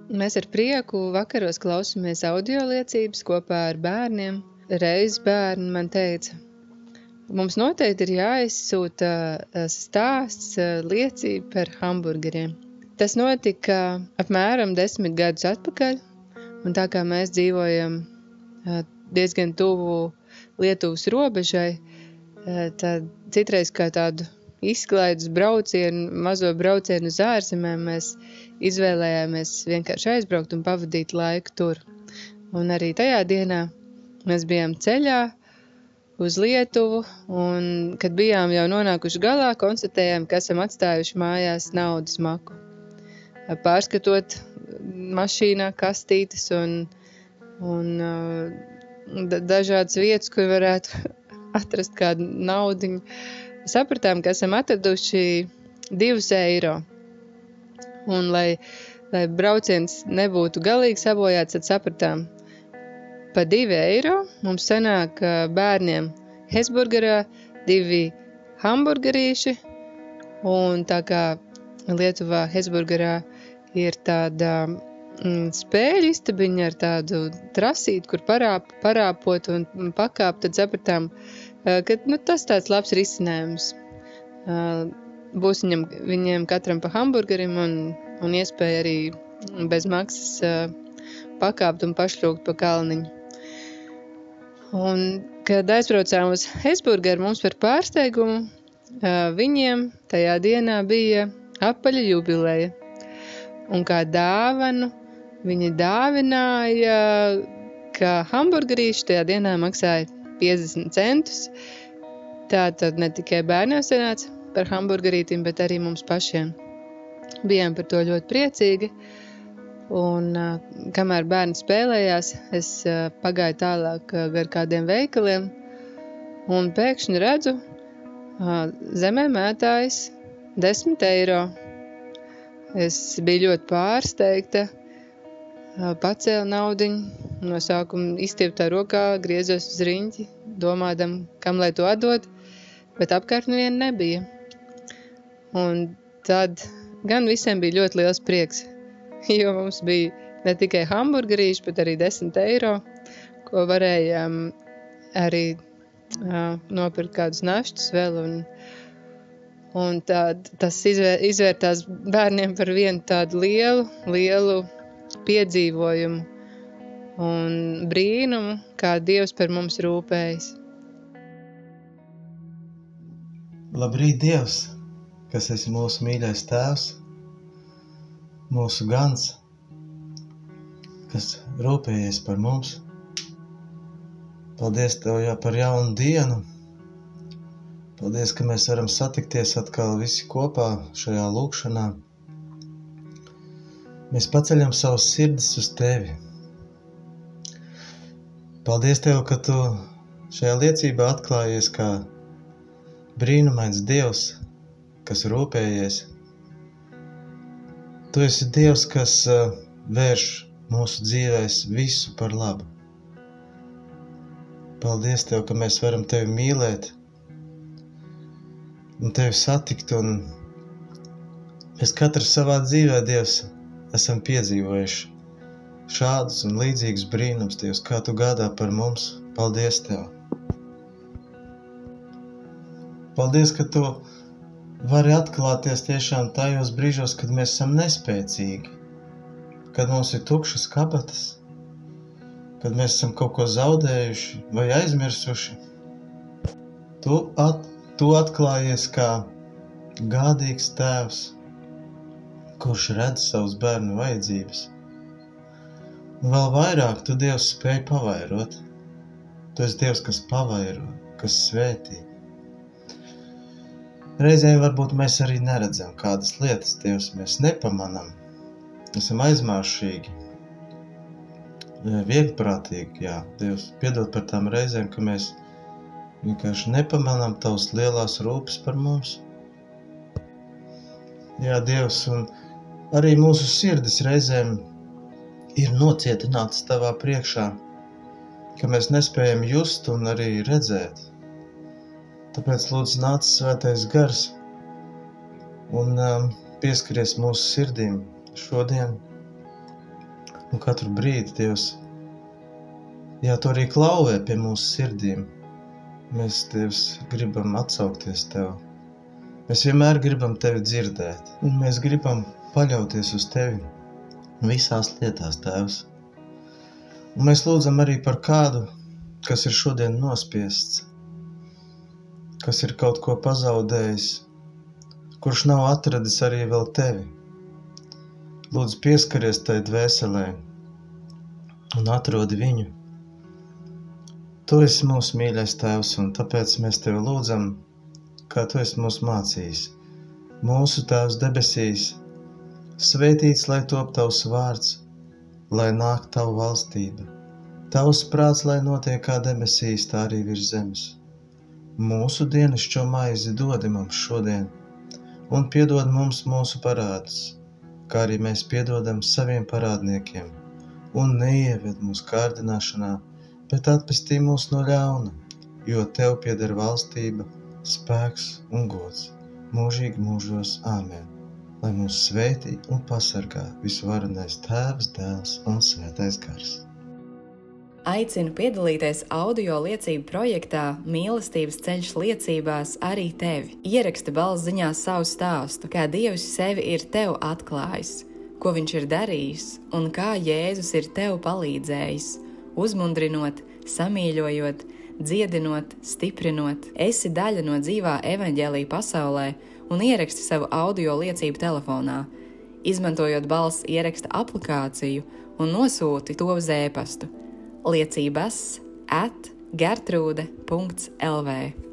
Mēs ar prieku vakaros klausamies audio liecības kopā ar bērniem. Reiz bērni man teica, mums noteikti ir jāizsūta stāsts, liecība par hamburgeriem. Tas notika apmēram 10 gadus atpakaļ, un tā kā mēs dzīvojam diezgan tuvu Lietuvas robežai, tad citreiz kā tādu izklaidus braucienu, mazo braucienu uz ārzemēm, mēs izvēlējāmies vienkārši aizbraukt un pavadīt laiku tur. Un arī tajā dienā mēs bijām ceļā uz Lietuvu, un kad bijām jau nonākuši galā, konstatējām, ka esam atstājuši mājās naudas maku. Pārskatot mašīnā kastītes un dažādas vietas, kur varētu atrast kādu naudiņu, sapratām, ka esam atraduši 2 eiro. Un, lai brauciens nebūtu galīgi sabojāts, tad sapratām, pa 2 eiro mums sanāk bērniem Hesburgerā 2 hamburgerīši, un tā kā Lietuvā Hesburgerā ir tāda spēļu istabiņa ar tādu trasīti, kur parāpot un pakāpt, tad sapratām, ka tas tāds labs risinājums. Būs viņiem katram pa hamburgerim un iespēja arī bez maksas pakāpt un pašrūkt pa kalniņu. Un, kad aizbraucām uz Hesburgeru, mums par pārsteigumu, viņiem tajā dienā bija apaļa jubileja. Un kā dāvanu viņi dāvināja, ka hamburgerīši tajā dienā maksāja 50 centus. Tātad ne tikai bērniem sanāca par hamburgerītim, bet arī mums pašiem. Bijām par to ļoti priecīgi. Un kamēr bērni spēlējās, es pagāju tālāk gar kādiem veikaliem un pēkšņi redzu, zemē mētājas 10 eiro. Es biju ļoti pārsteigta, pacēlu naudiņu, no sākuma izstieptā rokā, griezos uz riņķi, domādam, kam lai to atdod, bet apkārt neviena nebija. Un tad gan visiem bija ļoti liels prieks, jo mums bija ne tikai hamburgerīši, bet arī 10 eiro, ko varējām arī nopirkt kādus naštus vēl, un tas izvērtās bērniem par vienu tādu lielu piedzīvojumu un brīnumu, kā Dievs par mums rūpējas. Labrīt, Dievs, kas esi mūsu mīļais tēvs, mūsu gans, kas rūpējies par mums. Paldies Tev par jaunu dienu. Paldies, ka mēs varam satikties atkal visi kopā šajā lūkšanā. Mēs paceļam savus sirdis uz Tevi. Paldies Tev, ka Tu šajā liecībā atklājies kā brīnumains Dievs, kas rūpējies. Tu esi Dievs, kas vērš mūsu dzīvēs visu par labu. Paldies Tev, ka mēs varam Tevi mīlēt un Tevi satikt, un mēs katrs savā dzīvē, Dievs, esam piedzīvojuši šādus un līdzīgus brīnums, Dievs, kā Tu gādā par mums. Paldies Tev! Paldies, ka Tu vari atklāties tiešām tajos brīžos, kad mēs esam nespēcīgi, kad mums ir tukšas kabatas, kad mēs esam kaut ko zaudējuši vai aizmirsuši. Tu atklājies kā gādīgs tēvs, kurš redz savus bērnu vajadzības. Un vēl vairāk Tu, Dievs, spēj pavairot. Tu esi Dievs, kas pavairo, kas svētī. Reizēm varbūt mēs arī neredzam kādas lietas, Dievs, mēs nepamanam. Esam aizmāršīgi, vienprātīgi, jā, Dievs, piedod par tām reizēm, ka mēs vienkārši nepamanām Tavas lielās rūpes par mums. Jā, Dievs, un arī mūsu sirdis reizēm ir nocietināts Tavā priekšā, ka mēs nespējam just un arī redzēt. Tāpēc lūdzu nāc Svētais Gars un pieskaries mūsu sirdīm šodien. Un katru brīdi Dievs, tu arī klauvē pie mūsu sirdīm. Mēs, Dievs, gribam atsaukties Tev. Mēs vienmēr gribam Tevi dzirdēt, un mēs gribam paļauties uz Tevi visās lietās, Tēvs. Un mēs lūdzam arī par kādu, kas ir šodien nospiests, kas ir kaut ko pazaudējis, kurš nav atradis arī vēl Tevi. Lūdzu, pieskaries tai dvēselē un atrodi viņu. Tu esi mūsu mīļais Tēvs, un tāpēc mēs Tevi lūdzam, kā Tu esi mūs mācījis. Mūsu Tēvs debesīs, svētīts, lai top Tavs vārds, lai nāk Tava valstība. Tavs prāts, lai notiek kā debesīs, tā arī virs zemes. Mūsu dienascho maizi dodi mums šodien, un piedod mums mūsu parādus, kā arī mēs piedodam saviem parādniekiem, un neieved mūsu kārdināšanā, bet atpestī mūs no ļauna, jo Tev pieder valstība, spēks un gods, mūžīgi mūžos. Āmen. Lai mūs svētī un pasargā visvarenais Tēvs, Dēls un Svētais Gars. Aicinu piedalīties audio liecību projektā Mīlestības ceļš liecībās arī tevi. Ieraksti balss ziņā savu stāstu, kā Dievs sevi ir tev atklājis, ko Viņš ir darījis un kā Jēzus ir tev palīdzējis, uzmundrinot, samīļojot, dziedinot, stiprinot. Esi daļa no dzīvā evaņģēlija pasaulē un ieraksti savu audio liecību telefonā, izmantojot balss ieraksta aplikāciju un nosūti to uz e-pastu liecības@gertrude.lv.